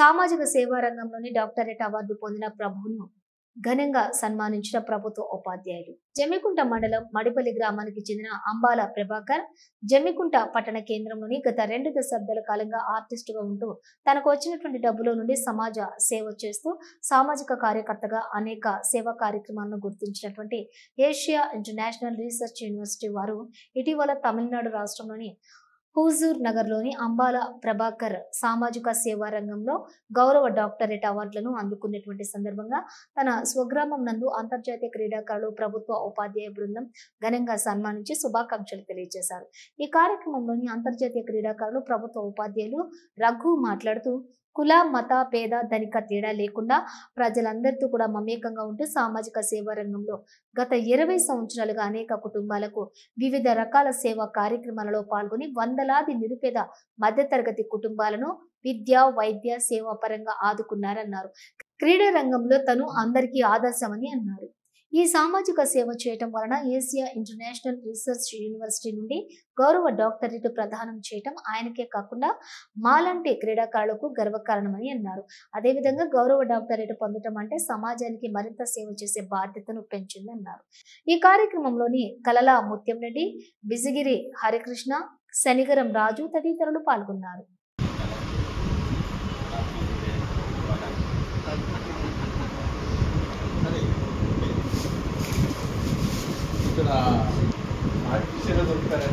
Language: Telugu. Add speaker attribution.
Speaker 1: సామాజిక సేవా రంగంలోని డాక్టరేట్ అవార్డు పొందిన ప్రభువును ఘనంగా సన్మానించిన ప్రభుత్వ ఉపాధ్యాయులు. జమ్మికుంట మండలం మడిపల్లి గ్రామానికి చెందిన అంబాల ప్రభాకర్ జమ్మికుంట పట్టణ కేంద్రంలోని గత 2 దశాబ్దాల కాలంగా ఆర్టిస్టుగా ఉంటూ తనకు వచ్చినటువంటి డబ్బులో నుండి సమాజ సేవ చేస్తూ సామాజిక కార్యకర్తగా అనేక సేవా కార్యక్రమాలను గుర్తించినటువంటి ఏషియా ఇంటర్నేషనల్ రీసెర్చ్ యూనివర్సిటీ వారు ఇటీవల తమిళనాడు రాష్ట్రంలోని హుజూర్ నగర్లోని అంబాల ప్రభాకర్ సామాజిక సేవా రంగంలో గౌరవ డాక్టరేట్ అవార్డులను అందుకున్నటువంటి సందర్భంగా తన స్వగ్రామం నందు అంతర్జాతీయ క్రీడాకారులు ప్రభుత్వ ఉపాధ్యాయ బృందం ఘనంగా సన్మానించి శుభాకాంక్షలు తెలియజేశారు. ఈ కార్యక్రమంలోని అంతర్జాతీయ క్రీడాకారులు ప్రభుత్వ ఉపాధ్యాయులు రఘు మాట్లాడుతూ కుల మత పేద ధనిక తేడా లేకుండా ప్రజలందరితో కూడా మమేకంగా ఉంటూ సామాజిక సేవా రంగంలో గత 20 సంవత్సరాలుగా అనేక కుటుంబాలకు వివిధ రకాల సేవా కార్యక్రమాలలో పాల్గొని వందలాది నిరుపేద మధ్యతరగతి కుటుంబాలను విద్య వైద్య సేవా పరంగా ఆదుకున్నారన్నారు. క్రీడా రంగంలో తను అందరికీ ఆదర్శమని అన్నారు. ఈ సామాజిక సేవ చేయటం వలన ఏషియా ఇంటర్నేషనల్ రీసెర్చ్ యూనివర్సిటీ నుండి గౌరవ డాక్టరేట్ ప్రదానం చేయటం ఆయనకే కాకుండా మాలాంటి క్రీడాకారులకు గర్వకారణమని అన్నారు. అదేవిధంగా గౌరవ డాక్టరేట్ పొందటం అంటే సమాజానికి మరింత సేవ చేసే బాధ్యతను పెంచిందన్నారు. ఈ కార్యక్రమంలోని కలల ముత్యం రెడ్డి, బిజిగిరి హరికృష్ణ, శనిగరం రాజు తదితరులు పాల్గొన్నారు.
Speaker 2: ఇక్కడ ఆర్టిఫిషియల్ దొరుకుతారా?